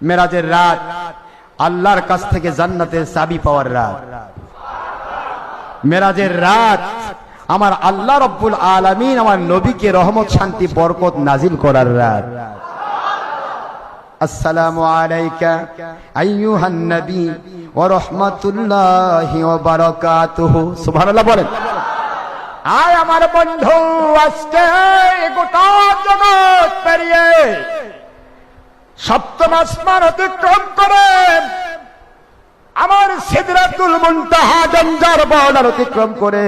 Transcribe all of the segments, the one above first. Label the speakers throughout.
Speaker 1: মেরাজের রাত আল্লাহর কাছ থেকে জান্নাতের চাবি পাওয়ার রাত। মেরাজের রাত আমার আল্লাহ রব্বুল আলামিন আমার নবীকে রহমত শান্তি বরকত নাজিল করার রাত। আসসালামু আলাইকা আইয়ুহান নবী ওয়া রাহমাতুল্লাহি ওয়া বারাকাতুহু। সুবহানাল্লাহ বলেন। আয় আমার বন্ধু, আজকে গোটা জগৎ পেরিয়ে সপ্তম আসমান অতিক্রম করে আমার সিদরাতুল মুনতাহা জঞ্জার বর্ডার অতিক্রম করে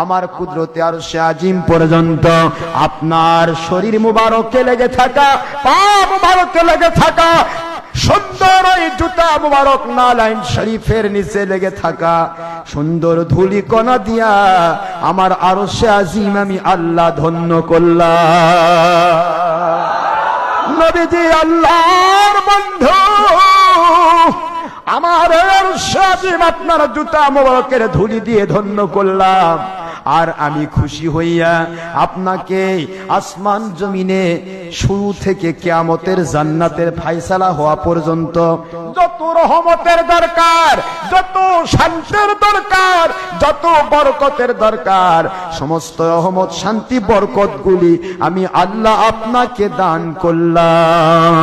Speaker 1: আমার কুদরতে আরশে আজিম পর্যন্ত আপনার শরীর মুবারকে লেগে থাকা, পা মুবারকে লেগে থাকা, সুন্দর ওই জুতা মুবারক নালাইন শরীফের নিচে লেগে থাকা সুন্দর ধুলি কণা দিয়া আমার আরশে আজিম আমি আল্লাহ ধন্য করলাম। নবীজি আল্লাহর বন্ধু, আমার আরশে আজিম আপনার জুতা মুবারকের ধুলি দিয়ে ধন্য করলাম। আর আমি খুশি হইয়া আপনাকে আসমান জমিনে শুরু থেকে কিয়ামতের জান্নাতের ফায়সালা হওয়া পর্যন্ত যত রহমতের দরকার, যত শান্তির দরকার, যত বরকতের দরকার, সমস্ত রহমত শান্তি বরকতগুলি আমি আল্লাহ আপনাকে দান করলাম।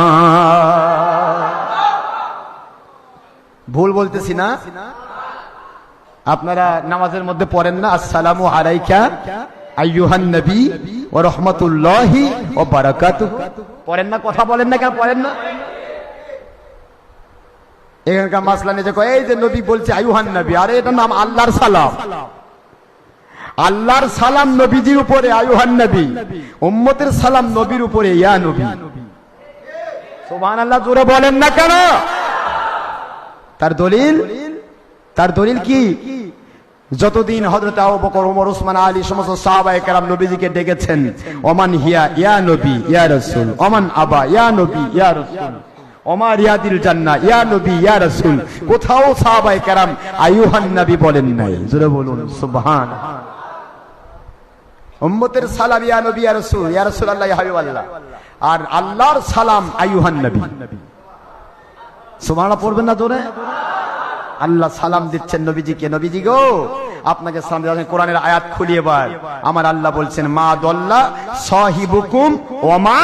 Speaker 1: ভুল বলতেছি না? আপনারা নামাজের মধ্যে পড়েন না আসসালামু আলাইকা আইয়ুহান নবী ওয়া রাহমাতুল্লাহি ওয়া বারাকাতুহু? পড়েন না? কথা বলেন না কেন? পড়েন না? এখানকার মাসলা নিয়ে যে কয় এই যে নবী বলছে আইয়ুহান নবী, আরে এটা নাম আল্লাহর সালাম। আল্লাহর সালাম নবীজির উপরে আইয়ুহান নবী, উম্মতের সালাম নবীর উপরে ইয়া নবী। সুবহানাল্লাহ জোরে বলেন না কেন? তার দলিল কি? যতদিন হযরত আবু বকর, ওমর, উসমান, আলী সমস্ত সাহাবায়ে কেরাম নবীজিকে ডেকেছেন ওমান হিয়া ইয়া নবী ইয়া রাসূল, ওমান আবা ইয়া নবী ইয়া রাসূল, ওমা রিয়াদিল জান্নাহ ইয়া নবী ইয়া রাসূল, কোথাও সাহাবায়ে কেরাম আইয়ুহান নবী বলেন নাই। জোরে বলুন সুবহানাল্লাহ। উম্মতের সালাম ইয়া নবী ইয়া রাসূল, ইয়া রাসূলুল্লাহ ইয়া হাবিবাল্লাহ, আর আল্লাহর সালাম আইয়ুহান নবী। সুবহানাল্লাহ পড়বেন না জোরে? আল্লাহ সালাম দিচ্ছেন নবীজিকে, নবীজি গো আপনাকে সালাম দিচ্ছেন। কোরআনের আয়াত খুলি এবার। আমার আল্লাহ বলছেন মা দল্লা সাহিবুকুম ওয়া মা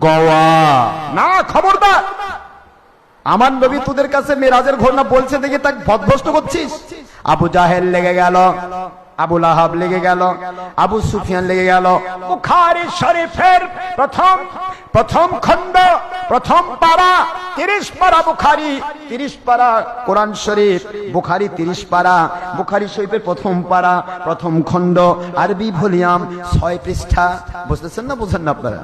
Speaker 1: গাওয়া। না, খবরদার, আমার নবী তোদের কাছে মেরাজের ঘটনা বলছে দেখে তাকে বদভস্ত করছিস। আবু জাহেল লেগে গেল, আবু লাহাব লেগে গেল, আবু সুফিয়ান লেগে গেল। বুখারী শরীফের প্রথম খণ্ড, প্রথম পারা, 30 পারা বুখারী, 30 পারা কোরআন শরীফ, বুখারী 30 পারা, বুখারী শরীফের প্রথম পারা, প্রথম খণ্ড, আরবি ভলিউম 6 পৃষ্ঠা। বুঝতেছেন না? বুঝেন না আপনারা?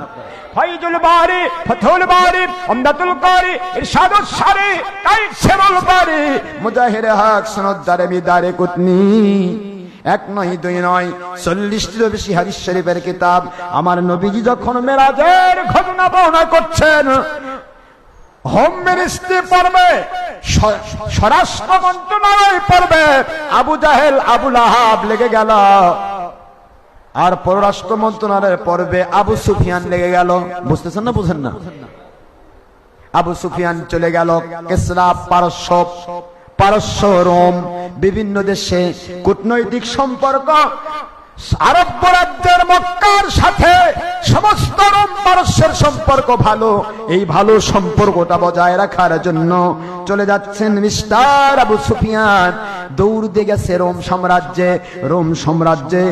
Speaker 1: ফাইজুল বারী, ফাথুল বারী, উমদাতুল কারী, ইরশাদুস সারী, তাইসিরুল বারী, মুজাহির হক, সনদ দারমি, দারে কুতনি, 1 নয় 2 নয় 40টিরও বেশি হাদিস শরীফের কিতাব। আমার নবীজি যখন মেরাজের ঘটনা বর্ণনা করছেন, হোম মিনিস্ট্রি পড়বে, স্বরাষ্ট্র মন্ত্রণালয় পড়বে, আবু জাহেল আবু লাহাব লেগে গেল, আর পররাষ্ট্র মন্ত্রণালয়ের পড়বে আবু সুফিয়ান লেগে গেল। বুঝতেছেন না? বুঝেন না? আবু সুফিয়ান চলে গেল কিসরা, পারস্য, রোম, বিভিন্ন দেশে কূটনৈতিক সম্পর্ক, আরব রাজ্যের মক্কার সাথে সমস্ত রোম পারস্যের সম্পর্ক ভালো। এই ভালো সম্পর্কটা বজায় রাখার জন্য চলে যাচ্ছেন মিস্টার আবু সুফিয়ান। দৌড় দিয়ে গেছে রোম সাম্রাজ্যে,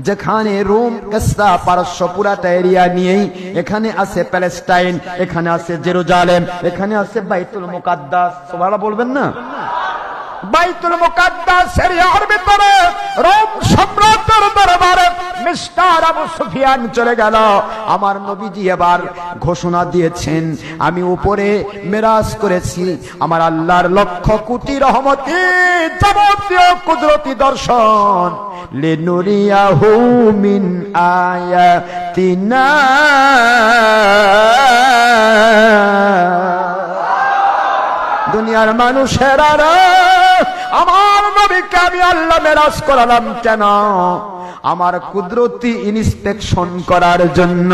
Speaker 1: যেখানে রোম, কিসরা, পারস্য পুরাটা এরিয়া নিয়েই, এখানে আছে প্যালেস্টাইন, এখানে আছে জেরুজালেম, এখানে আছে বাইতুল মুকাদ্দাস। সুবহানাল্লাহ বলবেন না? বাইতুল মুকাদ্দাস এরিয়ার ভিতরে রোম সম্রাটের দরবারে মিস্টার আবু সুফিয়ান চলে গেল। আমার নবীজি এবার ঘোষণা দিয়েছেন আমি উপরে মেরাজ করেছি, আমার আল্লাহর লক্ষ কোটি রহমতি যাবতীয় কুদরতি দর্শন, লিনুরিয়াহু মিন আয়াতিনা। দুনিয়ার মানুষেরা, আমার নবীকে আমি আল্লাহ মেরাজ করালাম কেন? আমার কুদরতি ইনস্পেকশন করার জন্য।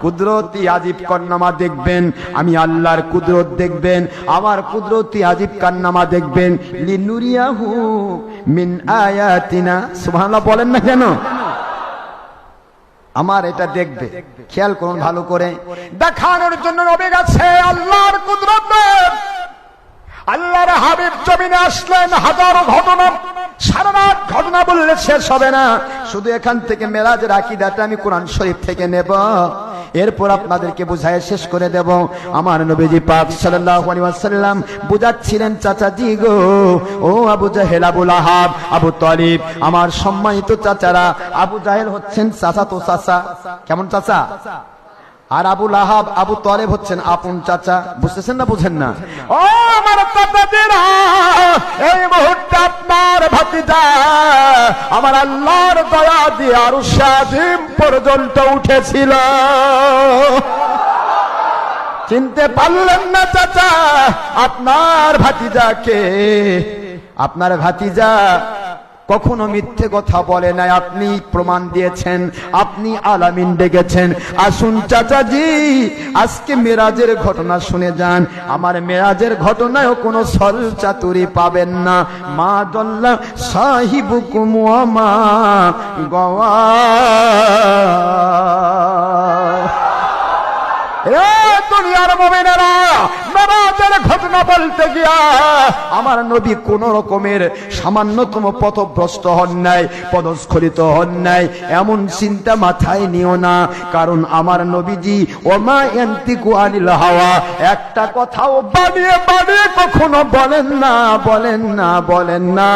Speaker 1: কুদরতি আজিব কারনামা দেখবেন, আমি আল্লাহর কুদরত দেখবেন, আমার কুদরতি আজিব কারনামা দেখবেন। লিনুরিয়াহু মিন আয়াতিনা, সুবহানাল্লাহ বলেন না কেন? আমার এটা দেখবে, খেয়াল করুন ভালো করে, দেখানোর জন্য নবী গেছে আল্লাহর কুদরত। আল্লাহর হাবিব জমিনে আসলেন, হাজারো ঘটনা, সারা রাত ঘটনা বললে শেষ হবে না। শুধু এখান থেকে মেরাজের আকীদাটা আমি কোরআন শরীফ থেকে নেব, এরপর আপনাদেরকে বুঝায় শেষ করে দেব। আমার নবীজি পাক সাল্লাল্লাহু আলাইহি ওয়াসাল্লাম বুঝাচ্ছিলেন, চাচাজি গো, ও আবু জাহেল, আবু লাহাব, আবু তালিব, আমার সম্মানিত চাচারা। আবু জাহেল হচ্ছেন চাচা, তো চাচা কেমন চাচা, আর আবু লাহাব, আবু তালেব হচ্ছেন আপন চাচা। বুঝতেছেন না বুঝেন না? ও আমার চাচাজিরা, এই মুহূর্তে আপনার ভাতিজা আমার আল্লাহর দয়া দিয়ে আরশে আজিম পর্যন্ত উঠেছিল। চিনতে পারলেন না চাচা আপনার ভাতিজাকে? আপনার ভাতিজা কখনো মিথ্যে কথা বলে নাই, আপনি প্রমাণ দিয়েছেন, আপনি আলামিন ডেকেছেন। আসুন চাচাজি, আজকে মেরাজের ঘটনা শুনে যান। আমার মেরাজের ঘটনায়ও কোনো ছল চাতুরি পাবেন না। মা দল্লা সাহিবুকুম ওয়া মা গাওয়া। দুনিয়ার মুমিনেরা, মেরাজের ঘটনা বলতে গিয়া আমার নবী কোন রকমের সামান্যতম পথভ্রষ্ট হন নাই, পদস্খলিত হন নাই, এমন চিন্তা মাথায় নিও না। কারণ আমার নবীজি ওমা ইয়ান্তিকু আনিল হাওয়া, একটা কথাও বানিয়ে বানিয়ে কখনো বলেন না, বলেন না, বলেন না।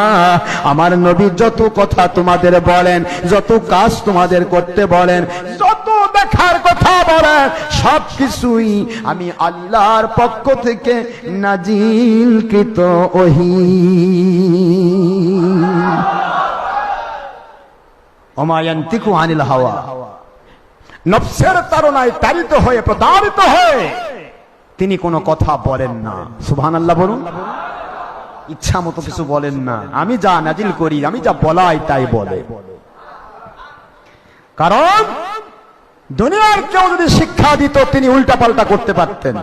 Speaker 1: আমার নবী যত কথা তোমাদের বলেন, যত কাজ তোমাদের করতে বলেন, যত দেখার কথা বলেন, সব কিছুই আমি আল্লাহর পক্ষ থেকে নাজিলকৃত ওহী। ওমা ইয়ান্তিকু আনিল হাওয়া, নফসের তাড়নায় তাড়িত হয়ে, প্রতারিত হয়ে তিনি কোনো কথা বলেন না। সুবহানাল্লাহ বলুন। ইচ্ছা মতো কিছু বলেন না, আমি যা নাজিল করি, আমি যা বলাই তাই বলে। কারণ দুনিয়ার কেউ যদি শিক্ষা দিত তিনি উল্টা পাল্টা করতে পারতেন,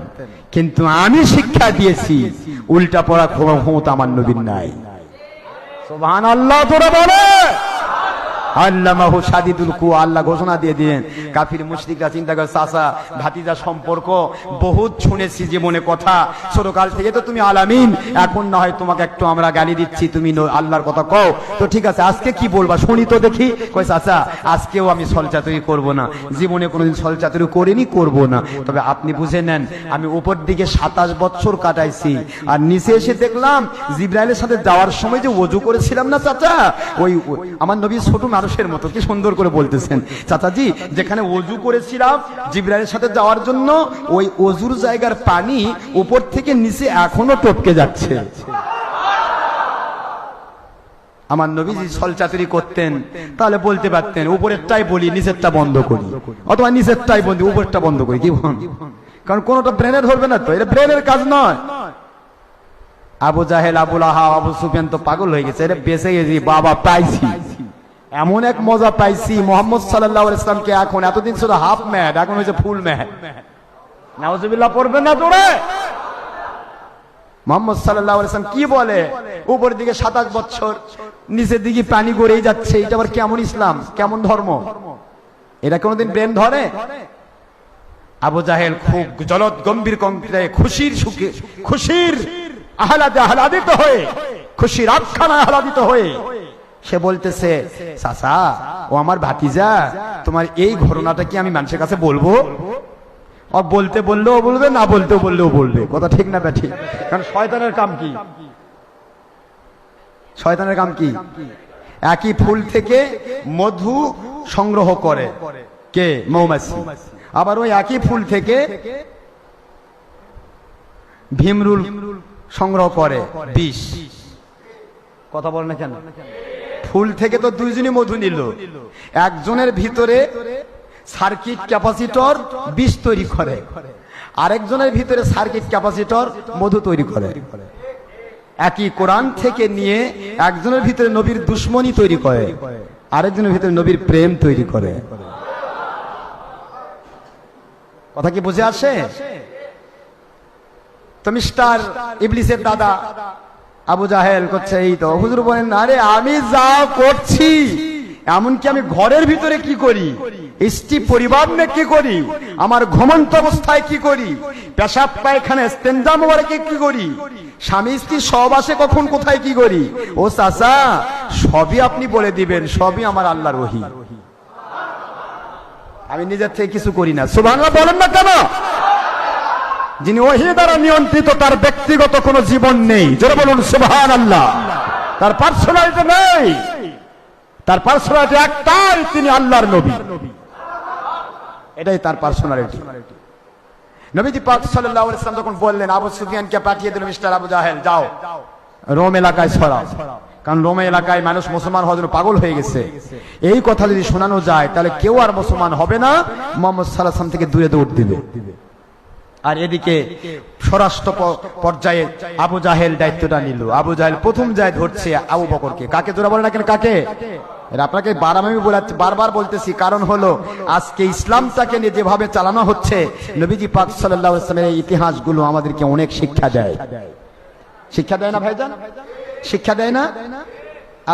Speaker 1: কিন্তু আমি শিক্ষা দিয়েছি, উল্টা পড়া ক্ষমতা আমার নবীর নাই। সুবহানাল্লাহ তোরা বলে। আল্লামাহু শাদীদুল কুওয়া, আল্লাহ ঘোষণা দিয়ে দিলেন। কাফির মুশরিকরা চিন্তা করে, চাচা ভাতিজা সম্পর্ক বহুত শুনেছি জীবনে কথা, ছোটকাল থেকে তো তুমি আলামিন, এখন না হয় তোমাকে একটু আমরা গালি দিচ্ছি, তুমি আল্লাহর কথা কও তো ঠিক আছে, আজকে কি বলবা শুনি তো দেখি। কই চাচা আজকেও আমি ছলচাতুরি করব না, জীবনে কোনোদিন ছলচাতুরি করিনি, করব না। তবে আপনি বুঝে নেন, আমি উপর দিকে 27 বছর কাটাইছি, আর নিচে এসে দেখলাম জিবরাইলের সাথে যাওয়ার সময় যে ওযু করেছিলাম না চাচা, ওই আমার নবী ছোট মানুষের মতো কি সুন্দর করে বলতেছেন, চাচাজি যেখানে ওযু করেছিলাম জিবরাইলের সাথে যাওয়ার জন্য, ওই ওযুর জায়গার পানি উপর থেকে নিচে এখনো টপকে যাচ্ছে। আমার নবীজি ছলচাতুরি করতেন, তাহলে বলতে পারতেন উপরেরটাই বলি নিচেরটা বন্ধ করি, অথবা নিচেরটাই বলি উপরেরটা বন্ধ করি, কি বল? কারণ কোনটা ব্রেনে ধরবে না তো, এটা ব্রেনের কাজ নয়। আবু জাহেল, আবু লাহাব, আবু সুফিয়ান তো পাগল হয়ে গেছে, এটা বেঁচে গেছি বাবা, পাইছি, এমন এক মজা পাইছি। মুহাম্মদ সাল্লাল্লাহু আলাইহি ওয়াসাল্লামকে এখন এতদিন ছিল হাফ ম্যাড, এখন হয়েছে ফুল ম্যাড। নাউজুবিল্লাহ পড়বেন না তোরে? মুহাম্মদ সাল্লাল্লাহু আলাইহি ওয়াসাল্লাম কি বলে, উপর দিকে 27 বছর, নিচের দিকে পানি গড়েই যাচ্ছে, এটা আবার কেমন ইসলাম, কেমন ধর্ম? এটা কোনোদিন ব্রেন ধরে? আবু জাহেল খুব জলদ গম্ভীর কণ্ঠে খুশির সুখে, খুশির আহ্লাদে আহ্লাদিত হয়ে, খুশির আখ্যানে আহ্লাদিত হয়ে সে বলতেছে, চাচা ও আমার ভাতিজা, তোমার এই ঘটনাটা কি আমি মানুষের কাছে বলবো? ও বলতে বললেও বলবে, না বলতেও বললেও বলবে, কথা ঠিক না ব্যাঠি? কারণ শয়তানের কাম কি? শয়তানের কাম কি? একই ফুল থেকে মধু সংগ্রহ করে কে? মৌমাছি। আবার ওই একই ফুল থেকে ভীমরুল সংগ্রহ করে বিষ। কথা বল না কেন? ফুল থেকে তো দুইজনই মধু নিল, একজনের ভিতরে সার্কিট ক্যাপাসিটর বিষ তৈরি করে, আরেকজনের ভিতরে সার্কিট ক্যাপাসিটর মধু তৈরি করে। একই কোরআন থেকে নিয়ে একজনের ভিতরে নবীর দুশ্মনী তৈরি করে, আরেকজনের ভিতরে নবীর প্রেম তৈরি করে। কথা কি বুঝে আসে? তো মিস্টার ইবলিসের দাদা আবু জাহেল করছে এই তো। হুজুর বলেন আরে আমি যা করছি, এমনকি আমি ঘরের ভিতরে কি করি, স্ত্রী পরিবার নিয়ে কি করি, আমার ঘুমন্ত অবস্থায় কি করি, পেশাব পায়খানা ইস্তেঞ্জা মোবারকে কি করি, স্বামী স্ত্রী সহবাসে কখন কোথায় কি করি, ও চাচা সবই আপনি বলে দিবেন, সবই আমার আল্লাহর ওহী। আমি নিজের থেকে কিছু করি না। সুবহানাল্লাহ বলেন না কেন? যিনি ওহী দ্বারা নিয়ন্ত্রিত, তার ব্যক্তিগত কোনো জীবন নেই। জোরে বলুন সুবহানাল্লাহ। তার পার্সোনালিটি নেই, তার পার্সোনালিটি একটাই, তিনি আল্লাহর নবী। এটাই তার পার্সোনালিটি। নবীজি পাক সাল্লাল্লাহু আলাইহি ওয়াসাল্লাম যখন বললেন, আবু সুফিয়ানকে পাঠিয়ে দিল, মিস্টার আবু জাহেল যাও রোম এলাকায় ছড়াও, কারণ রোম এলাকায় মানুষ মুসলমান হওয়ার জন্য পাগল হয়ে গেছে। এই কথা যদি শোনানো যায় তাহলে কেউ আর মুসলমান হবে না, মুহাম্মদ সাল্লাল্লাহু আলাইহি ওয়াসাল্লাম থেকে দূরে দৌড় দিবে। আর এদিকে স্বরাষ্ট্র পর্যায়ে আবু জাহেল দায়িত্বটা নিল। আবু জাহেল প্রথম যায় ধরছে আবু বকরকে। কাকে? জোরা বলে না কেন কাকে? আপনাকে বারবার বলতেছি, কারণ হলো আজকে ইসলামটাকে নিয়ে যেভাবে চালানো হচ্ছে, নবীজি পাক সাল্লাল্লাহু আলাইহি ওয়াসাল্লামের ইতিহাসগুলো আমাদেরকে অনেক শিক্ষা দেয়। শিক্ষা দেয় না ভাইজান? শিক্ষা দেয় না?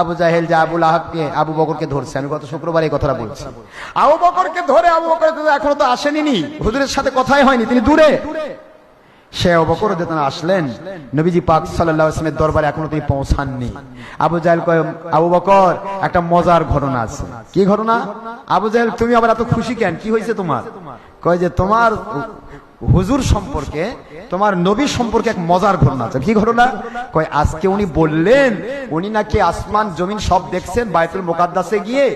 Speaker 1: আবু জাহেল যে আবু লাহাবকে, আবু বকরকে ধরছে, আমি গত শুক্রবার এই কথাটা বলছি। আবু বকরকে ধরে, আবু বকর এখনো তো আসেনি, হুজুরের সাথে কথাই হয়নি, তিনি দূরে। সে আবু বকর যখন আসলেন, নবীজি পাক সাল্লাল্লাহু আলাইহি ওয়াসাল্লামের দরবারে এখনো তিনি পৌঁছাননি। আবু জাহেল কয়, আবু বকর একটা মজার ঘটনা আছে। কি ঘটনা? আবু জাহেল তুমি আবার এত খুশি কেন, কি হয়েছে তোমার? কয় যে তোমার হুজুর সম্পর্কে, তোমার নবী সম্পর্কে এক মজার ঘটনা আছে। কি ঘটনা? কয় আজকে উনি বললেন উনি নাকি আসমান জমিন সব দেখছেন, বায়তুল মুকাদ্দাসে গিয়ে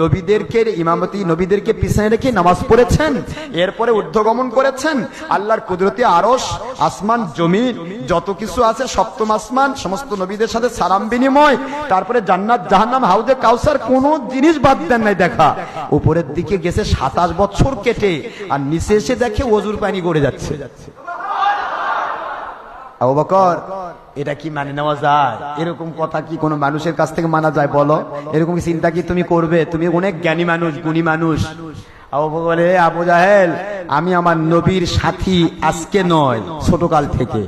Speaker 1: নবীদেরকে ইমামতি, নবীদেরকে পিছনে রেখে নামাজ পড়েছেন, এরপরে ঊর্ধ্বগমন করেছেন। আল্লাহর কুদরতি আরশ, আসমান জমিন যত কিছু আছে, সপ্তম আসমান, সমস্ত নবীদের সাথে সালাম বিনিময়, তারপরে জান্নাত জাহান্নাম হাউজে কাউসার, কোন জিনিস বাদ দেন নাই দেখা। উপরের দিকে গেছে 27 বছর কেটে, আর নিচে এসে দেখে ওযুর পানি গড়ে যাচ্ছে। আবু বকর এটা কি মানে নেওয়া যায়? এরকম কথা কি কোনো মানুষের কাছ থেকে মানা যায় বলো? এরকম চিন্তা কি তুমি করবে? তুমি অনেক জ্ঞানী মানুষ, গুণী মানুষ। আবু বকর বলে, আবু জাহেল আমি আমার নবীর সাথী আজকে নয়, ছোটকাল থেকে।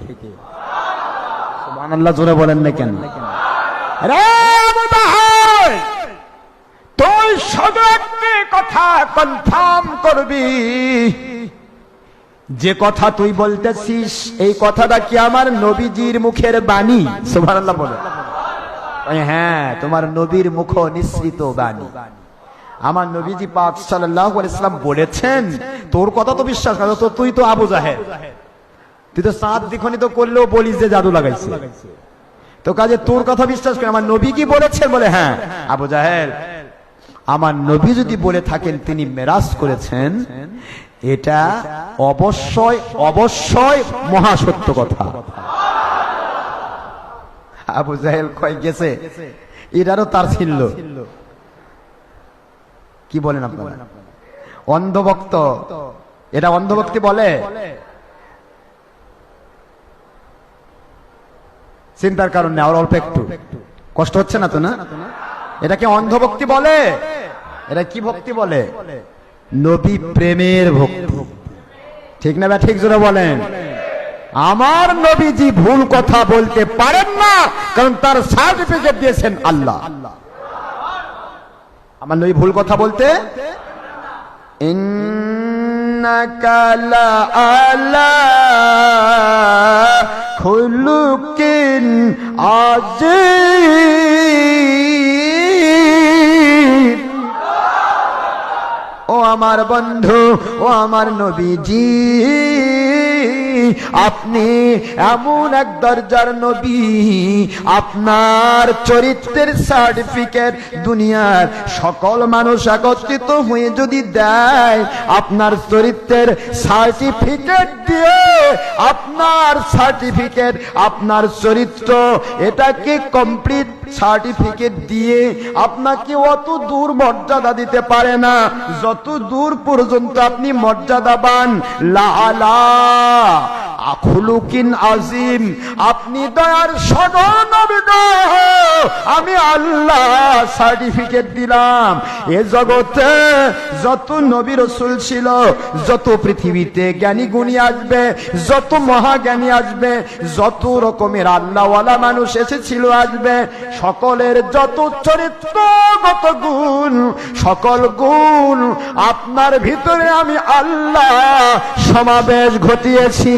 Speaker 1: সুবহানাল্লাহ জোরে বলেন না কেন? রে আবু জাহেল, তুই শুধু একটি কথা কনফার্ম করবি, যে কথা তুই বলতেছিস এই কথাটা কি আমার নবীজির মুখের বাণী? সুবহানাল্লাহ বলে। হ্যাঁ, তোমার নবীর মুখ নিঃসৃত বাণী। আমার নবীজি পাক সাল্লাল্লাহু আলাইহি ওয়াসাল্লাম বলেছেন, তোর কথা তো বিশ্বাস করো তো, তুই তো আবু জাহেল, তুই তো সাত দ্বিখনি তো করলেও বলিস যে জাদু লাগাইছে, তো কাজে তোর কথা বিশ্বাস করে। আমার নবী কি বলেছেন? বলে হ্যাঁ। আবু জাহেল, আমার নবী যদি বলে থাকেন তিনি মেরাজ করেছেন, এটা অবশ্যই অবশ্যই মহাসত্য কথা। আবু জাহেল কয় গেছে, এটারও তার ছিল। কি বলেন আপনারা? অন্ধভক্ত, এটা অন্ধভক্তি বলে? চিন্তার কারণ নেই, আর অল্প একটু কষ্ট হচ্ছে না তো? না, এটাকে অন্ধভক্তি বলে? এটা কি ভক্তি বলে? নবী প্রেমের ভক্তি। ঠিক না? ঠিক জোরে বলেন। আমার নবীজি ভুল কথা বলতে পারেন না, কারণ তার সার্টিফিকেট দিয়েছেন আল্লাহ। আমার নবী ভুল কথা বলতে, ইন্নাকা লাআলা খুলুকিন আযীম। ও আমার বন্ধু, ও আমার নবীজি, আপনি এমন এক দরজার নবী, আপনার চরিত্রের সার্টিফিকেট দুনিয়ার সকল মানুষ একত্রিত হয়ে যদি দেয়, আপনার চরিত্রের সার্টিফিকেট দিয়ে, আপনার সার্টিফিকেট, আপনার চরিত্র, এটাকে কমপ্লিট সার্টিফিকেট দিয়ে আপনাকে অত দূর মর্যাদা দিতে পারে না যত দূর পর্যন্ত আপনি মর্যাদাবান। লাআলা খুলুকিন আজিম, আপনি দয়ার সাগর নবী গো, আমি আল্লাহ সার্টিফিকেট দিলাম এ জগতে যত নবী রাসূল ছিল, যত পৃথিবীতে জ্ঞানী গুণী আসবে, যত মহাজ্ঞানী আসবে, যত রকমের আল্লাহওয়ালা মানুষ এসেছিল আসবে, সকলের যত চরিত্রগত গুণ, সকল গুণ আপনার ভিতরে আমি আল্লাহ সমাবেশ ঘটিয়েছি।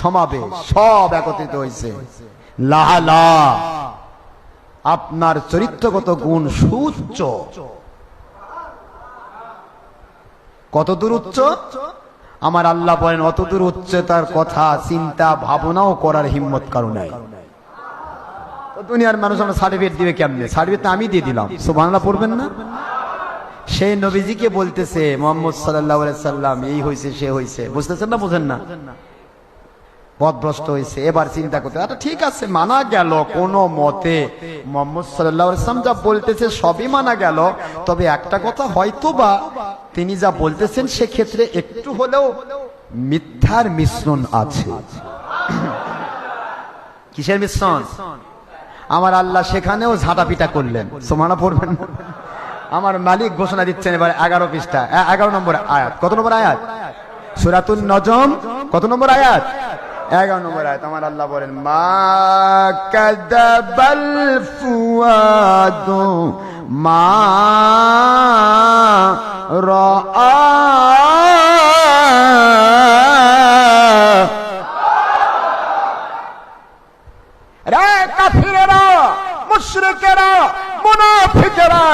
Speaker 1: সমাবেশ সব একত্রিত হয়েছে। লালা আপনার চরিত্রগত গুণ সুউচ্চ। কত দূর উচ্চ? আমার আল্লাহ বলেন অত দূর উচ্চতার কথা চিন্তা ভাবনাও করার হিম্মত কারো নাই। দুনিয়ার মানুষ আমরা সার্টিফিকেট দিবে কেমনে? সার্টিফিকেট আমি দিয়ে দিলাম, সুবহানাল্লাহ পড়বেন না? সেই নবীজিকে বলতেছে মুহাম্মদ সাল্লাল্লাহু আলাইহি সাল্লাম এই হইছে সে হইছে, বুঝতেছেন না? বুঝেন না? পথভ্রষ্ট হয়েছে। এবার চিন্তা করতে, আচ্ছা ঠিক আছে মানা গেল কোন মতে মুহাম্মদ সাল্লাল্লাহু আলাইহি সাল্লাম যা বলতেছে সবই মানা গেল, তবে একটা কথা হয়তোবা তিনি যা বলতেছেন সেক্ষেত্রে একটু হলেও মিথ্যার মিশ্রণ আছে। কিসের মিশ্রণ? আমার আল্লাহ সেখানেও ঝাঁটাপিটা করলেন, সুবহানাল্লাহ পড়বেন না? আমার মালিক ঘোষণা দিচ্ছেন এবার 11 পৃষ্ঠা 11 নম্বর আয়াত। কত নম্বর আয়াত? সূরাতুন নজম কত নম্বর আয়াত? 11 নম্বর আয়াত। আমার আল্লাহ বলেন মা কাযাবাল ফুয়াদু মা রাআ। রে কাফিরেরা, মুশরিকেরা, মুনাফিকেরা,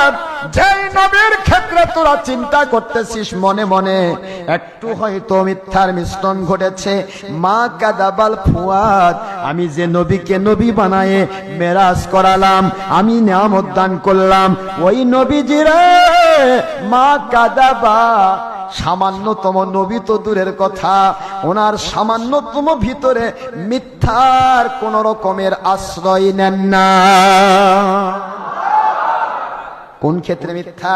Speaker 1: যেই নবীর ক্ষেত্রে তোরা চিন্তা করতেছিস মনে মনে একটু হয়তো মিথ্যার মিশ্রণ ঘটেছে, মা কাযাবাল ফুয়াদ, আমি যে নবীকে নবী বানায়ে মেরাজ করালাম, আমি নিয়ামত দান করলাম, ওই নবীজিরে মা কাযাবা, সামান্যতম নবী তো দূরের কথা, ওনার সামান্যতম ভিতরে মিথ্যার কোন রকমের আশ্রয় নেন না। কোন ক্ষেত্রে মিথ্যা?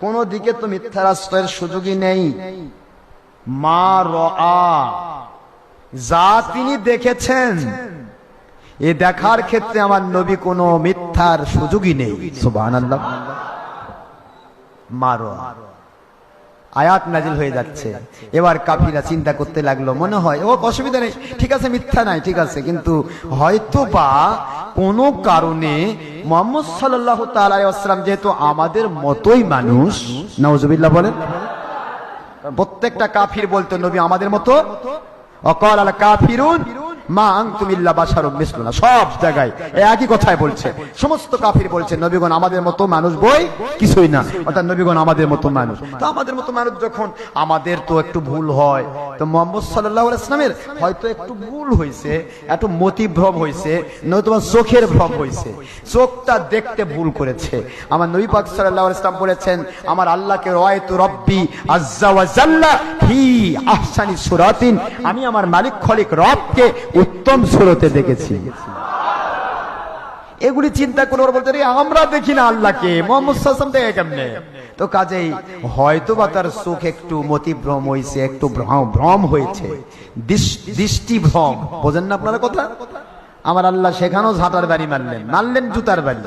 Speaker 1: কোন দিকে তো মিথ্যার আশ্রয়ের সুযোগই নেই। মা রাআ, যা তিনি দেখেছেন এ দেখার ক্ষেত্রে আমার নবী কোনো মিথ্যার সুযোগই নেই। সুবহানাল্লাহ। মা রাআ আয়াত নাজিল হয়ে যাচ্ছে। এবার কাফিরা চিন্তা করতে লাগলো, মনে হয় ও অসুবিধা নেই, ঠিক আছে মিথ্যা নাই, ঠিক আছে, কিন্তু হয়তো বা কোনো কারণে মুহাম্মদ সাল্লাল্লাহু তাআলা আলাইহি ওয়াসাল্লাম যেহেতু আমাদের মতোই মানুষ, নাউজুবিল্লাহ বলেন, প্রত্যেকটা কাফির বলতো নবী আমাদের মতো, অকাল আল কাফিরুন মা আনতুম ইল্লা বাশারুম মিসলুনা, সব জায়গায় একই কথাই বলছে। সমস্ত কাফির বলছে নবীগণ আমাদের মতো মানুষ বই কিছুই না, অর্থাৎ নবীগণ আমাদের মতো মানুষ। তো আমাদের মতো মানুষ যখন, আমাদের তো একটু ভুল হয়, তো মুহাম্মদ সাল্লাল্লাহু আলাইহি ওয়াসাল্লামের হয়তো একটু ভুল হয়েছে, একটু মতিভ্রম হয়েছে, নয়তোবা চোখের ভ্রম হয়েছে, চোখটা দেখতে ভুল করেছে। আমার নবী পাক সাল্লাল্লাহু আলাইহি ওয়াসাল্লাম বলেছেন আমার আল্লাহকে রাআইতু রাব্বি আযজা ওয়া জাল্লা ফি আহসানি সূরাতিন, আমি আমার মালিক খলিক রবকে উত্তম সুরতে দেখেছি। এগুলি চিন্তা করে ওরা বলতে আমরা দেখি না আল্লাহকে, মুহাম্মদ সাল্লাল্লাহু আলাইহি ওয়াসাল্লাম দেখে কেমনে? তো কাজেই হয়তো বা তার চোখ একটু মতিভ্রম হয়েছে, একটু ভ্রম হয়েছে, দৃষ্টি ভ্রম। বোঝেন না আপনারা কথা? আমার আল্লাহ সেখানেও ঝাঁটার বাড়ি মারলেন জুতার বাড়ি।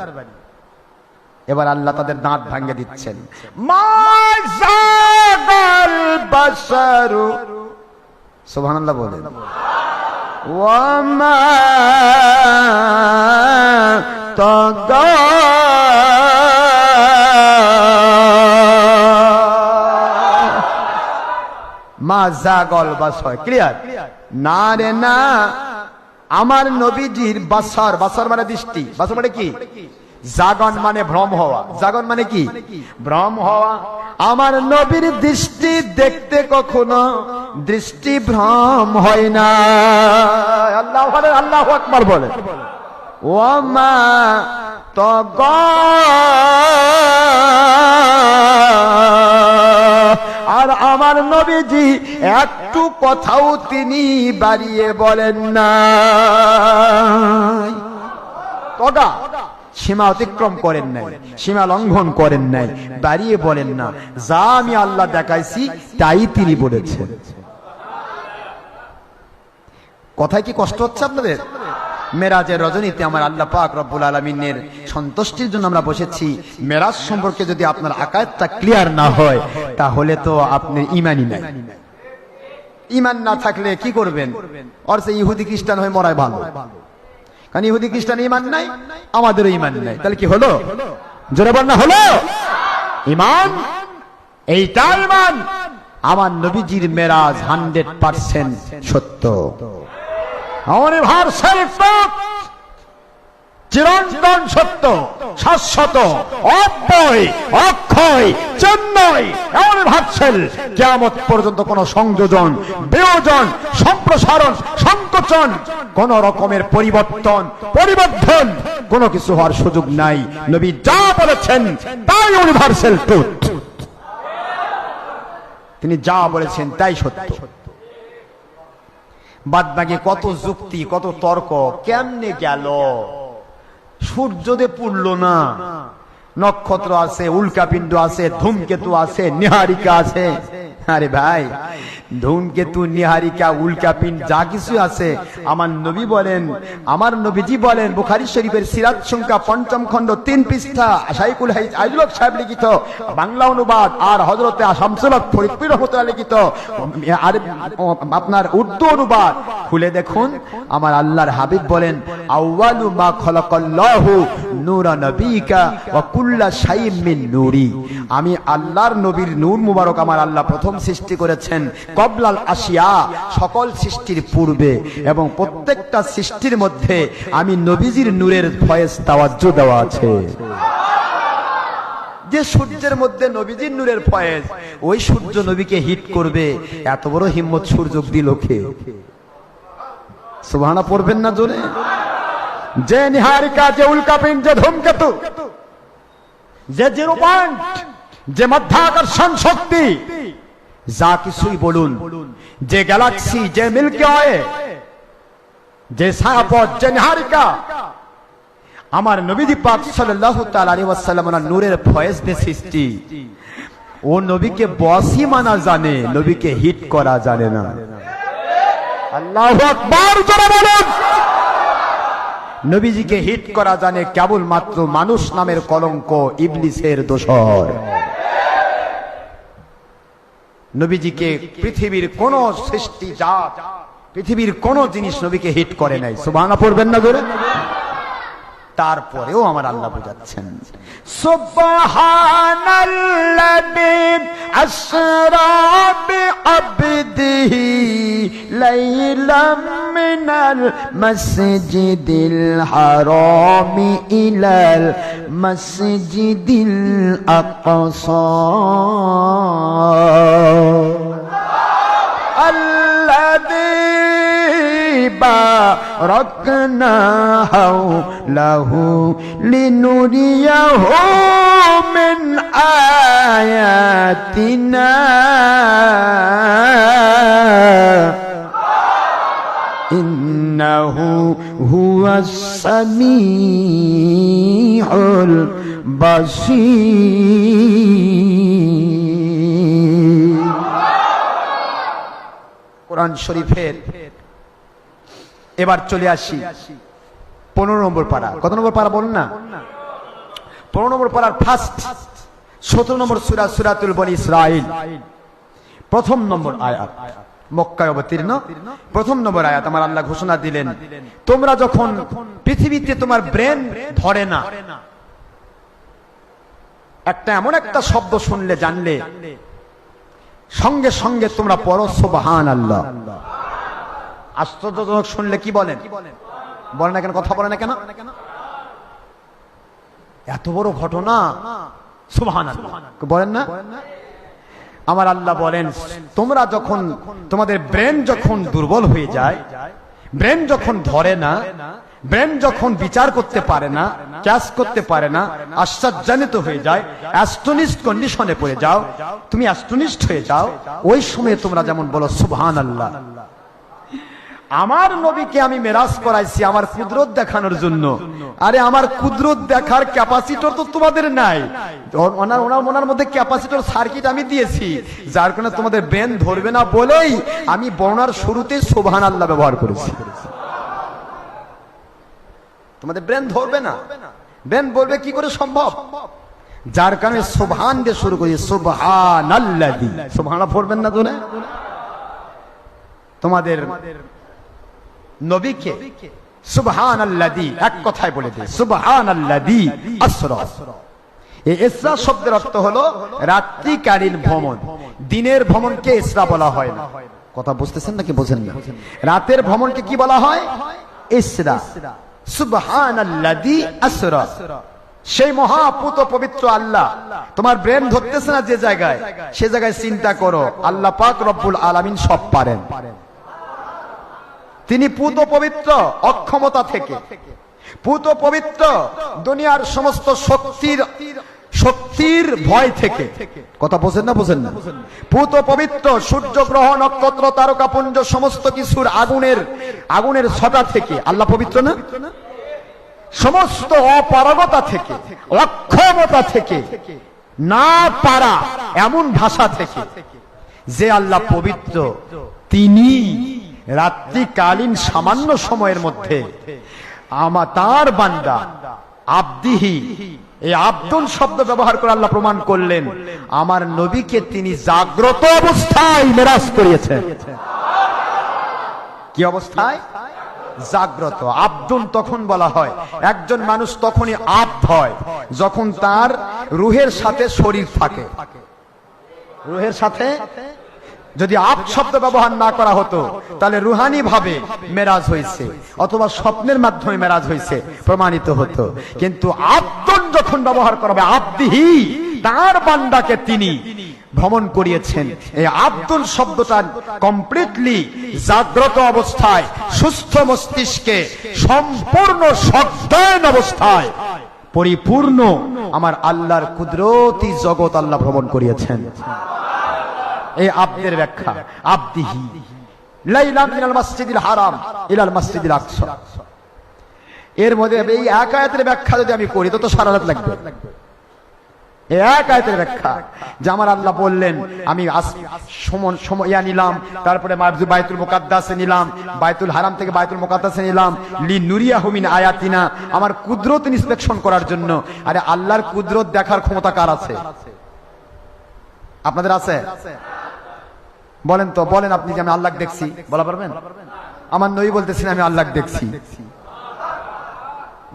Speaker 1: এবার আল্লাহ তাদের দাঁত ভাঙে দিচ্ছেন। মা যাগাল বাশারু, সুবহানাল্লাহ বলেন, ওয়ামা তাগা, মা যাগাল বাশার, ক্লিয়ার না রে না, আমার নবীজির বাশার, বাশার মানে দৃষ্টি, বাশার মানে কি? জাগন মানে ভ্রম হওয়া, জাগন মানে কি? ভ্রম হওয়া। আমার নবীর দৃষ্টি দেখতে কখনো দৃষ্টি ভ্রম হয় না। আল্লাহু আকবার বলে। ওয়ামা তাগা, আর আমার নবীজি একটু কথাও তিনি বাড়িয়ে বলেন না। তগা সীমা অতিক্রম করেন নাই, সীমা লঙ্ঘন করেন নাই, বাড়িয়ে বলেন না, যা আমি আল্লাহ দেখাইছি তাই তিনি বলেছেন। কথায় কি কষ্ট হচ্ছে আপনাদের? মেরাজের রজনীতে আমার আল্লাহ পাক রব্বুল আলামিনের সন্তুষ্টির জন্য আমরা বসেছি। মেরাজ সম্পর্কে যদি আপনার আকায়েদটা ক্লিয়ার না হয় তাহলে তো আপনার ঈমানই নাই। ঈমান না থাকলে কি করবেন? আর সে ইহুদি খ্রিস্টান হয়ে মরাই ভালো, কারণ ইহুদি খ্রিস্টান ঈমান নাই, আমাদেরও ঈমান নাই। তাহলে কি হলো? জোরে বল না, হলো ঈমান। এইটা ঈমান। আমার নবীজির মেরাজ 100% সত্য, ইউনিভার্সাল ট্রুথ, চিরন্তন সত্য, শাশ্বত, অব্যয়, অক্ষয়, চিন্ময়, ইউনিভার্সাল। কিয়ামত পর্যন্ত কোন সংযোজন, বিয়োজন, সম্প্রসারণ, সংকোচন, কোন রকমের পরিবর্তন, পরিবর্ধন কোন কিছু হওয়ার সুযোগ নাই। নবী যা বলেছেন তাই ইউনিভার্সাল ট্রুথ। তিনি যা বলেছেন তাই সত্য। বাদ বাকি কত যুক্তি, কত তর্ক, কেমনে গেল? সূর্যদেব পড়লো না, নক্ষত্র আছে, উল্কাপিণ্ড আছে, ধূমকেতু আছে, নিহারিকা আছে। আরে ভাই, ধূমকেতু, নিহারিকা, উল্কাপিণ্ড যা কিছু আছে, আমার নবী বলেন, আমার নবীজি বলেন, বুখারী শরীফের সিরাত সংখ্যা 5ম খণ্ড 3 পৃষ্ঠা, শাইখুল আইজুল হক সাহেব লিখিত বাংলা অনুবাদ, আর হযরতে শামসুল হক ফরিদপুর রহমাতুল্লাহ লিখিত আর আপনার উর্দু অনুবাদ খুলে দেখুন। আমার আল্লাহর হাবিব বলেন, আউয়ালু মা খালাকাল্লাহু নূরা নবিকা ওয়া কুল্লা শাইইন মিন নূরি। আমি আল্লাহর নবীর নূর মুবারক আমার আল্লাহ প্রথম সৃষ্টি করেছেন, কবলাল আশিয়া, সকল সৃষ্টির পূর্বে, এবং প্রত্যেকটা সৃষ্টির মধ্যে আমি নবীজির নূরের ফয়েজ তাওয়াজ্জু দেওয়া আছে। যে সূর্যের মধ্যে নবীজির নূরের ফয়েজ, ওই সূর্য নবীকে হিট করবে, এত বড় হিম্মত সূর্য দিল কে? সুবহানাল্লাহ পড়বেন না জোরে? যে নিহারিকা, যে উল্কাপিণ্ড, যে ধূমকেতু, যে জিরো পয়েন্ট, যে মাধ্যাকর্ষণ শক্তি, যা কিছুই বলুন, যে গ্যালাক্সি, যে মিল্কি ওয়ে, যে ছায়াপথ, যে নিহারিকা, আমার নবী পাক সাল্লাল্লাহু তাআলা আলাইহি ওয়াসাল্লাম নূরের ফয়েজ দিয়ে সৃষ্টি। ও নবীকে বসই মানা জানে, নবীকে হিট করা জানে না। আল্লাহু আকবার জোরে বলুন। নবীজিকে হিট করা জানে কেবল মাত্র মানুষ নামের কলঙ্ক, ইবলিসের দোসর। নবীজিকে পৃথিবীর কোন সৃষ্টি জাত, পৃথিবীর কোন জিনিস নবীকে হিট করে নাই। সুবহানাল্লাহ পড়বেন না জোরে? তারপরেও আমার আল্লাহ বুঝাচ্ছেন, সুবহানাল্লাযী আসরা বিআবদিহি লাইলাম মিনাল মাসজিদিল হারামি ইলাল মাসজিদিল আকসা আল্লাযী বারাকনা হাওলাহু লিনুরিয়াহু মিন আয়াতিনা ইন্নাহু হুয়াস সামিউল বাসীর। কোরআন শরীফের এবার চলে আসি 15 নম্বর পারা। কত নম্বর পারা বলুন না? 15 নম্বর পারার ফার্স্ট 17 নম্বর সূরা, সূরাতুল বনী ইসরাঈল, প্রথম নম্বর আয়াত, মক্কায় অবতীর্ণ প্রথম নম্বর আয়াত। আমার আল্লাহ ঘোষণা দিলেন, তোমরা যখন পৃথিবীতে তোমার ব্রেন ধরে না, একটা এমন একটা শব্দ শুনলে, জানলে, সঙ্গে সঙ্গে তোমরা পড়ো সুবহানাল্লাহ। আশ্চর্যজনক শুনলে কি বলেন? বলেন না কেন? কথা বলেন না কেন? এত বড় ঘটনা, সুবহানাল্লাহ বলেন না? আমার আল্লাহ বলেন, তোমরা যখন, তোমাদের ব্রেন যখন দুর্বল হয়ে যায়, ব্রেন যখন ধরে না, ব্রেন যখন বিচার করতে পারে না, ক্যাচ করতে পারে না, আশ্চর্যান্বিত হয়ে যায়, অ্যাস্টনিশড কন্ডিশনে পড়ে যাও, তুমি অ্যাস্টনিশড হয়ে যাও, ওই সময় তোমরা যেমন বলো সুবহানাল্লাহ। আমার নবীকে আমি মেরাজ করাইছি আমার কুদরত দেখানোর জন্য। আরে আমার কুদরত দেখার ক্যাপাসিটর তো তোমাদের নাই, ওনার মধ্যে ক্যাপাসিটর সার্কিট আমি দিয়েছি, যার কারণে তোমাদের ব্রেন ধরবে না বলেই আমি বর্ণনার শুরুতে সুবহানাল্লাহ ব্যবহার করেছি। তোমাদের ব্রেন ধরবে না, ব্রেন বলবে কি করে সম্ভব, যার কারণে সুবহান দিয়ে শুরু করি, সুবহানাল্লাযী। সুবহানাল্লাহ পড়বেন না তো না? তোমাদের নবীকে সুবহানাল্লাযী এক কথায় বলে দেয়, সুবহানাল্লাযী আসরা। এই ইসরা শব্দের অর্থ হলো রাত্রিকালীন ভ্রমণ। দিনের ভ্রমণকে ইসরা বলা হয় না। কথা বুঝতেছেন নাকি বোঝেন না? রাতের ভ্রমণকে কি বলা হয়? ইসরা। সুবহানাল্লাযী আসরা, সেই মহাপুত পবিত্র আল্লাহ। তোমার ব্রেন ধরতেছে না যে জায়গায়, সে জায়গায় চিন্তা করো, আল্লাহ পাক রব্বুল আলামিন সব পারেন। তিনি পুত পবিত্র অক্ষমতা থেকে, পুত পবিত্র দুনিয়ার সমস্ত শক্তির ভয় থেকে। কথা বোঝেন না বোঝেন না? পুত পবিত্র সূর্য গ্রহ নক্ষত্র তারকাপুঞ্জ সমস্ত কিছুর আগুনের ছটা থেকে আল্লাহ পবিত্র না? সমস্ত অপারগতা থেকে, অক্ষমতা থেকে, না পারা এমন ভাষা থেকে যে আল্লাহ পবিত্র, তিনি রাত্রিকালীন সামান্য সময়ের মধ্যে তার বান্দা আব্দিহি, এই আব্দুল শব্দ ব্যবহার করে আল্লাহ প্রমাণ করলেন আমার নবীকে তিনি জাগ্রত অবস্থায় মেরাজ করিয়েছেন। কি অবস্থায়? জাগ্রত। আব্দুল তখন বলা হয়, একজন মানুষ তখনই আব্দ হয় যখন তার রুহের সাথে শরীর থাকে। রুহের সাথে যদি আব শব্দ ব্যবহার না করা হতো তাহলে রুহানি ভাবে মেরাজ হয়েছে অথবা স্বপ্নের মাধ্যমে মেরাজ হয়েছে প্রমাণিত হতো। কিন্তু আব্দুল যখন ব্যবহার করা হবে, আব্দিহি, তার বান্দাকে তিনি ভ্রমণ করিয়েছেন। এই আব্দুল শব্দটা কমপ্লিটলি জাগ্রত অবস্থায়, সুস্থ মস্তিষ্কে, সম্পূর্ণ সজ্ঞান অবস্থায়, পরিপূর্ণ আমার আল্লাহর কুদরতি জগৎ আল্লাহ ভ্রমণ করিয়েছেন। এই আব্দের ব্যাখ্যা, আব্দিহি লাইলাম মিনাল মসজিদিল হারাম ইলাল মসজিদিল আকসা। এর মধ্যে এই এক আয়াতের ব্যাখ্যা যদি আমি করি তো সারা রাত লাগবে। এই এক আয়াতের ব্যাখ্যা যে আমার আল্লাহ বললেন আমি ইয়া নিলাম, তারপরে বাইতুল মুকাদ্দাসে নিলাম, বাইতুল হারাম থেকে বাইতুল মুকাদ্দাসে নিলাম, লিনুরিয়াহু মিন আয়াতিনা, আমার কুদরত ইন্সপেকশন করার জন্য। আরে আল্লাহর কুদরত দেখার ক্ষমতা কার আছে? আপনাদের আছে? বলেন তো, বলেন আপনি যে আমি আল্লাহ দেখছি, বলা পারবেন? আমার নবী বলতেছেন আমি আল্লাহ দেখছি।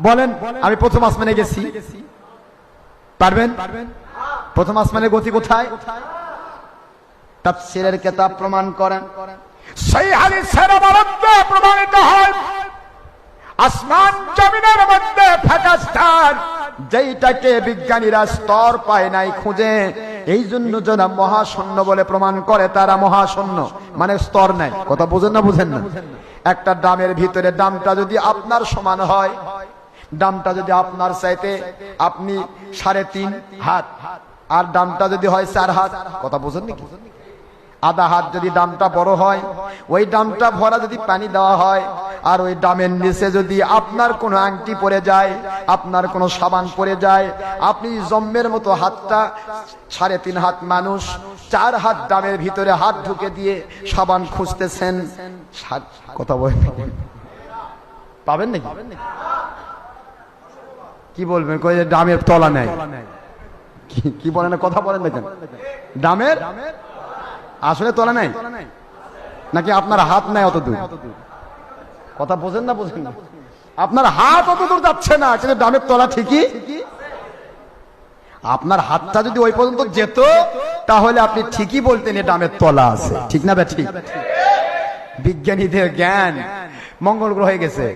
Speaker 1: বলেন আমি প্রথম আসমানে গেছি, পারবেন? প্রথম আসমানের গতি কোথায়? তাফসীরের কিতাব প্রমাণ করেন, সহিহ হাদিসের মধ্যে প্রমাণিত হয় আসমান জমিনের মধ্যে ফাঁকা স্থান, যেইটাকে বিজ্ঞানীরা স্তর পায় নাই খুঁজে, এই জন্য যারা মহাশূন্য বলে প্রমাণ করে তারা মহাশূন্য, মানে স্তর নাই। কথা বুঝেন না বুঝেন না? একটা ডামের ভিতরে ডামটা যদি আপনার সমান হয়, ডামটা যদি আপনার চাইতে আপনি 3.5 হাত, আর ডামটা যদি হয় 4 হাত, কথা বুঝেন নাকি? আধা হাত যদি ডামটা বড় হয়, ওই ডামটা ভরা যদি পানি দেওয়া হয়, আর ওই ডামের নিচে যদি আপনার কোনো আংটি পড়ে যায়, আপনার কোনো সাবান পড়ে যায়, আপনি জম্মের মতো হাতটা 3.5 হাত মানুষ 4 হাত ডামের ভিতরে হাত ঢুকে দিয়ে সাবান খুঁজতেছেন, কথা বলেন পাবেন নাকি? কি বলবেন? কই ডামের তলা নাই, কি বলেন? কথা বলেন দেখেন, ডামের আসলে তলা নাই নাকি আপনার হাত নাই অত দূর? কথা বোঝেন না বোঝেন না? আপনার হাত অত দূর যাচ্ছে না, কিন্তু ডামের তলা ঠিকই। আপনার হাতটা যদি ওই পর্যন্ত যেত তাহলে আপনি ঠিকই বলতেন এ ডামের তলা আছে, ঠিক না? ঠিক। বিজ্ঞানীদের জ্ঞান মঙ্গল গ্রহে গেছে,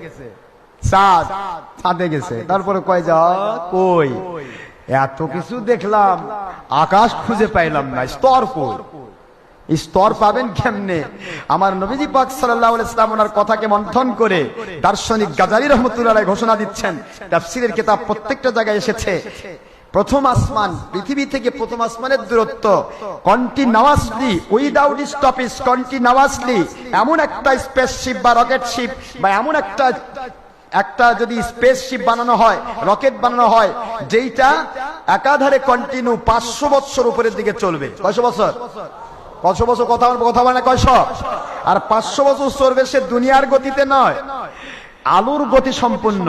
Speaker 1: চাঁদে গেছে, তারপরে কয় যা কই এত কিছু দেখলাম, আকাশ খুঁজে পাইলাম না, স্তর কই? স্তর পাবেন কেমনে? আমার নবীজি পাক সাল্লাল্লাহু আলাইহি ওয়াসাল্লাম ওনার কথাকে মন্থন করে দার্শনিক গাজালি রাহমাতুল্লাহ আলাইহি ঘোষণা দিচ্ছেন, তাফসীরের কিতাব প্রত্যেকটা জায়গায় এসেছে, প্রথম আসমান, পৃথিবী থেকে প্রথম আসমানের দূরত্ব কন্টিনিউয়াসলি উইদাউট স্টপেজ, কন্টিনিউয়াসলি এমন একটা স্পেসশিপ বা রকেট শিপ বা এমন একটা যদি স্পেসশিপ বানানো হয়, রকেট বানানো হয়, যেইটা একাধারে কন্টিনিউ 500 বছর উপরের দিকে চলবে। কয়শো বছর? কয়শো বছর? কথা বলে না কয়শো? আর 500 বছর চলবে, সে দুনিয়ার গতিতে নয়, আলোর গতি সম্পূর্ণ।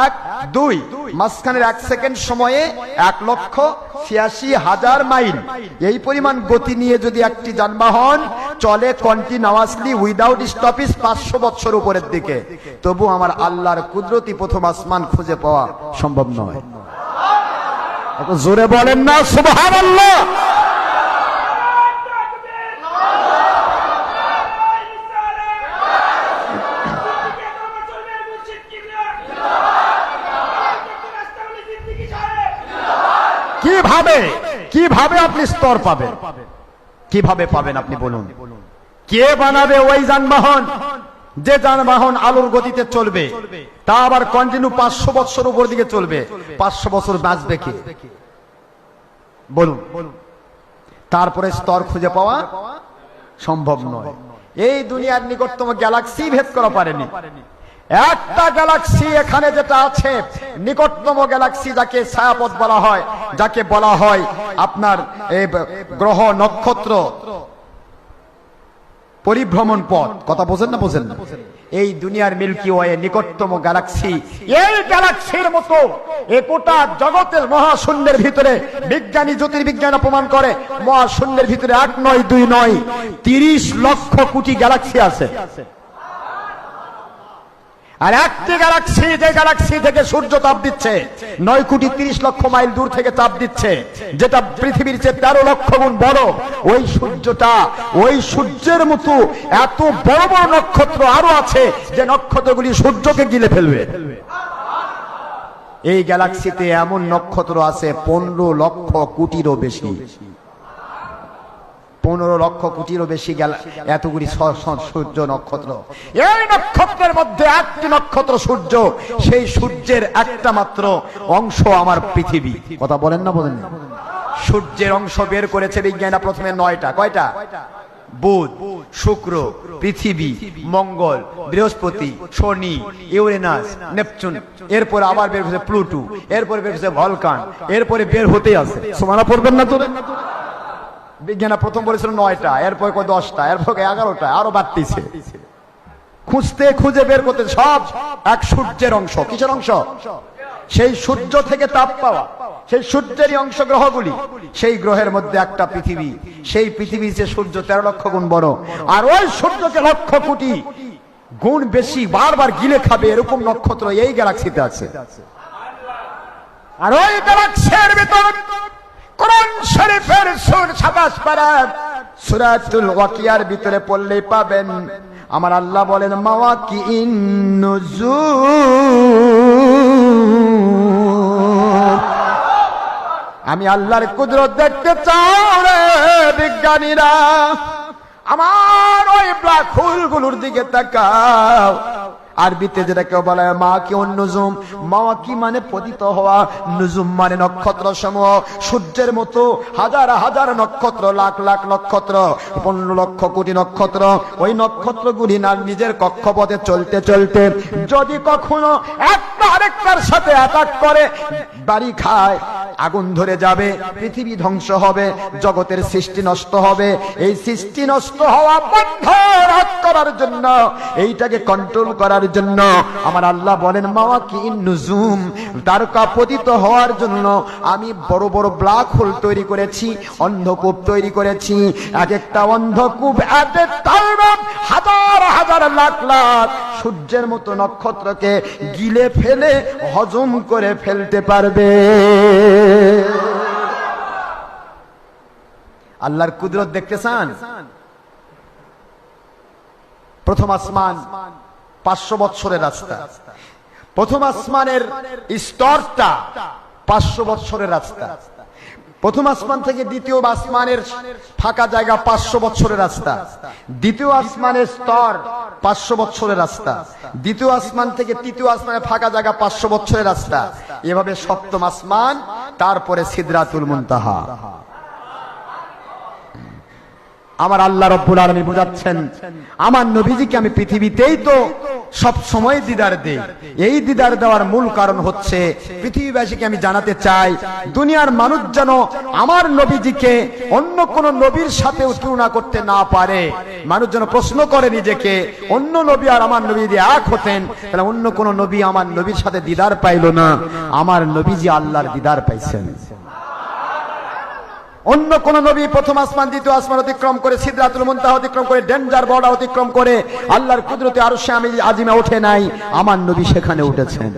Speaker 1: 1 2 মাঝখানের 1 সেকেন্ড সময়ে 1,86,000 মাইল, এই পরিমাণ গতি নিয়ে যদি একটি যানবাহন চলে কন্টিনিউয়াসলি উইদাউট স্টপেজ 500 বছর উপরের দিকে, তবু আমার আল্লাহর কুদরতি প্রথম আসমান খুঁজে পাওয়া সম্ভব নয়। একটু জোরে বলেন না সুবহানাল্লাহ। কিভাবে আপনি স্তর পাবেন? কিভাবে পাবেন আপনি বলুন? কে বানাবে ওই যানবাহন, যে যানবাহন আলোর গতিতে চলবে, তা আবার কন্টিনিউ 500 বছর উপর দিকে চলবে? 500 বছর বাঁচবে কে বলুন? তারপরে স্তর খুঁজে পাওয়া সম্ভব নয়। এই দুনিয়ার নিকটতম গ্যালাক্সি ভেদ করা পারেনি। একটা গ্যালাক্সি এখানে যেটা আছে, নিকটতম গ্যালাক্সি, যাকে ছায়াপথ বলা হয়, যাকে বলা হয় আপনার গ্রহ নক্ষত্র পরিভ্রমণ পথ, কথা বোঝেন না? বোঝেন না? এই দুনিয়ার মিল্কি ওয়ে নিকটতম গ্যালাক্সি, এই গ্যালাক্সির মতো গোটা জগতের মহাশূন্যের ভিতরে বিজ্ঞানী জ্যোতির্বিজ্ঞান প্রমাণ করে মহাশূন্যের ভিতরে 1 নয় 2 নয় 30 লক্ষ কোটি গ্যালাক্সি আছে। আর একটি গ্যালাক্সি, যে গ্যালাক্সি থেকে সূর্য তাপ দিচ্ছে 9 কোটি 30 লক্ষ মাইল দূর থেকে তাপ দিচ্ছে, যেটা পৃথিবীর চেয়ে 13 লক্ষ গুণ বড়, ওই সূর্যটা, ওই সূর্যের মতো এত বড় বড় নক্ষত্র আরো আছে, যে নক্ষত্রগুলি সূর্যকে গিলে ফেলবে। এই গ্যালাক্সিতে এমন নক্ষত্র আছে 15 লক্ষ কোটিরও বেশি। 15 লক্ষ কোটিরও বেশি এতগুলি সূর্য নক্ষত্র। এই নক্ষত্রের মধ্যে একটি নক্ষত্র সূর্য, সেই সূর্যের একটা মাত্র অংশ আমার পৃথিবী। কথা বলেন না? বলেন না? সূর্যের অংশ বের করেছে বিজ্ঞানীরা প্রথমে 9টা। কয়টা? বুধ, শুক্র, পৃথিবী, মঙ্গল, বৃহস্পতি, শনি, ইউরেনাস, নেপচুন, এরপর আবার বের হয়েছে প্লুটো, এরপরে বের হয়েছে ভলকান, এরপরে বের হতেই আছে। সুবহানাল্লাহ পড়বেন না তো? বিজ্ঞানী প্রথম বলেছিল 9টা, এরপর 10টা, এরপর 11টা, আরো বাড়তিছে। খুঁজতে খুঁজে বের করতে সব এক সূর্যের অংশ। কিসের অংশ? সেই সূর্য থেকে তাপ পাওয়া, সেই সূর্যেরই অংশ গ্রহগুলি। সেই গ্রহের মধ্যে একটা পৃথিবী, সেই পৃথিবী যে সূর্য 13 লক্ষ গুণ বড়, আর ওই সূর্যকে লক্ষ কোটি গুণ বেশি বারবার গিলে খাবে এরকম নক্ষত্র এই গ্যালাক্সিতে আছে। আর ওই গ্যালাক্সির ভিতর কোরআন শরীফের সূরা 27 পারা সূরাতুল ওয়াকিয়ার ভিতরে পড়লেই পাবেন, আমার আল্লাহ বলেন মাওয়াকিন নুজুম। আমি আল্লাহর কুদরত দেখতে চাও রে বিজ্ঞানীরা, আমার ওই ব্ল্যাক হোলগুলোর দিকে তাকাও। আরবিতে যেটাকে বলা হয় মাওয়াকি নুজুম। মাওয়াকি মানে পতিত হওয়া, নুজুম মানে নক্ষত্র সমূহ। সূর্যের মতো হাজার হাজার নক্ষত্র, লাখ লাখ নক্ষত্র, 15 লক্ষ কোটি নক্ষত্র। ওই নক্ষত্রগুলি না নিজের কক্ষপথে চলতে চলতে যদি কখনো একটা আরেকটার সাথে অ্যাটাক করে, বাড়ি খায়, আগুন ধরে যাবে, পৃথিবী ধ্বংস হবে, জগতের সৃষ্টি নষ্ট হবে। এই সৃষ্টি নষ্ট হওয়া বন্ধ করার জন্য, এইটাকে কন্ট্রোল করার জন্য আমার আল্লাহ বলেন মাওয়াকিন নুজুম, তারকা পতিত হওয়ার জন্য আমি বড় বড় ব্ল্যাক হোল তৈরি করেছি, অন্ধকূপ তৈরি করেছি। এক একটা অন্ধকূপ এত হাজার হাজার লাখ লাখ সূর্যের মতো নক্ষত্রকে গিলে ফেলে হজম করে ফেলতে পারবে। আল্লাহর কুদরত দেখতে চান? প্রথম আসমান 500 বছরের রাস্তা। প্রথম আসমানের স্তরটা 500 বছরের রাস্তা। প্রথম আসমান থেকে দ্বিতীয় আসমানের ফাঁকা জায়গা 500 বছরের রাস্তা। দ্বিতীয় আসমানের স্তর 500 বছরের রাস্তা। দ্বিতীয় আসমান থেকে তৃতীয় আসমানের ফাঁকা জায়গা 500 বছরের রাস্তা। এভাবে সপ্তম আসমান, তারপরে সিদরাতুল মুনতাহা। আমার আল্লাহ রাব্বুল আলামিন বুঝাচ্ছেন, আমার নবীজিকে আমি পৃথিবীতেই তো সব সময় দিদার দেই। এই দিদার দেওয়ার মূল কারণ হচ্ছে পৃথিবীবাসীকে আমি জানাতে চাই, দুনিয়ার মানুষ যেন আমার নবীজিকে অন্য কোন নবীর সাথে তুলনা করতে না পারে। মানুষ যেন প্রশ্ন করে নিজেকে, অন্য নবী আর আমার নবী যদি এক হতেন তাহলে অন্য কোন নবী আমার নবীর সাথে দিদার পাইল না, আমার নবীজি আল্লাহর দিদার পাইছেন। অন্য কোন নবী প্রথম আসমান দ্বিতীয় আসমান অতিক্রম করে সিদরাতুল মুনতাহা অতিক্রম করে ডেঞ্জার বর্ডার অতিক্রম করে আল্লাহর কুদরতে আরশে আজিমে ওঠে নাই, আমার নবী সেখানে উঠেছেন।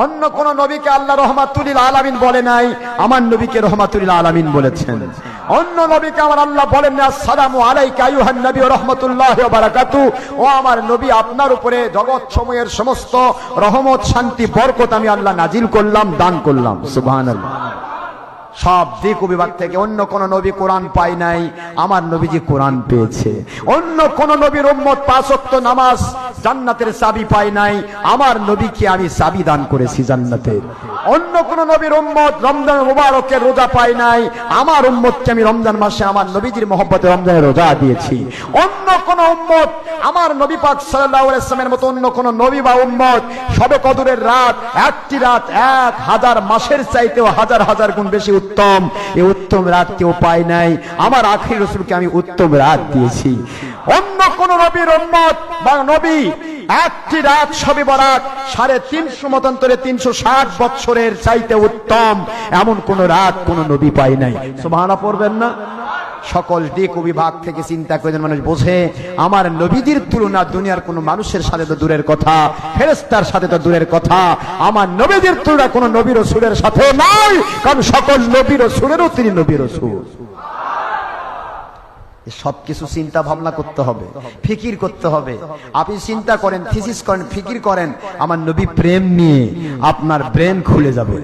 Speaker 1: অন্য কোন নবীকে আল্লাহ রহমাতুল লিল আলামিন বলে নাই, আমার নবীকে রহমাতুল লিল আলামিন বলেছেন। অন্য নবীকে আমার আল্লাহ বলেন না আসসালামু আলাইকা আইয়ুহান নবী ওয়া রাহমাতুল্লাহি ওয়া বারাকাতুহু, ও আমার নবী আপনার উপরে জগৎ সমূহের সমস্ত রহমত শান্তি বরকত আমি আল্লাহ নাজিল করলাম, দান করলাম। সুবহানাল্লাহ। সব দিক ও বিভাগ থেকে অন্য কোন নবী কোরআন পায় নাই, আমার নবীজি কোরআন পেয়েছে। অন্য কোন নবীর উম্মত 5 ওয়াক্ত নামাজ জান্নাতের চাবি পায় নাই, আমার নবীকে আমি চাবি দান করেছি জান্নাতের। অন্য কোন নবীর উম্মত রমজান মুবারকের রোজা পায় নাই, আমার উম্মতকে আমি রমজান মাসে আমার নবীজির মহব্বতে রমজানের রোজা দিয়েছি। অন্য কোন উম্মত আমার নবী পাক সাল্লাল্লাহু আলাইহি ওয়াসাল্লামের মতো অন্য কোন নবী বা উম্মত শবে কদরের রাত, একটি রাত 1000 মাসের চাইতেও হাজার হাজার গুণ বেশি উত্তম, এই উত্তম রাত কেউ পায় নাই, আমার আখির রাসূলকে আমি উত্তম রাত দিয়েছি। অন্য কোন নবীর উম্মত বা নবী একটি রাত শবে বরাত 350 মতান্তরে 360 বছরের চাইতে উত্তম, এমন কোন রাত কোন নবী পায় নাই। সুবহানাল্লাহ পড়বেন না? সকল দিক ও বিভাগ থেকে চিন্তা করে মানুষ বোঝে, আমার নবীজির তুলনা দুনিয়ার কোন মানুষের সাথে তো দূরের কথা, ফেরেশতার সাথে তো দূরের কথা, আমার নবীজির তুলনা কোন নবী রাসূলের সাথে নাই, কারণ সকল নবী রাসূলেরও তিনি নবী রাসূল। সবকিছু চিন্তা ভাবনা করতে হবে, ফিকির করতে হবে। আপনি চিন্তা করেন, থিসিস করেন, ফিকির করেন, আমার নবী প্রেম নিয়ে আপনার ব্রেন খুলে যাবে।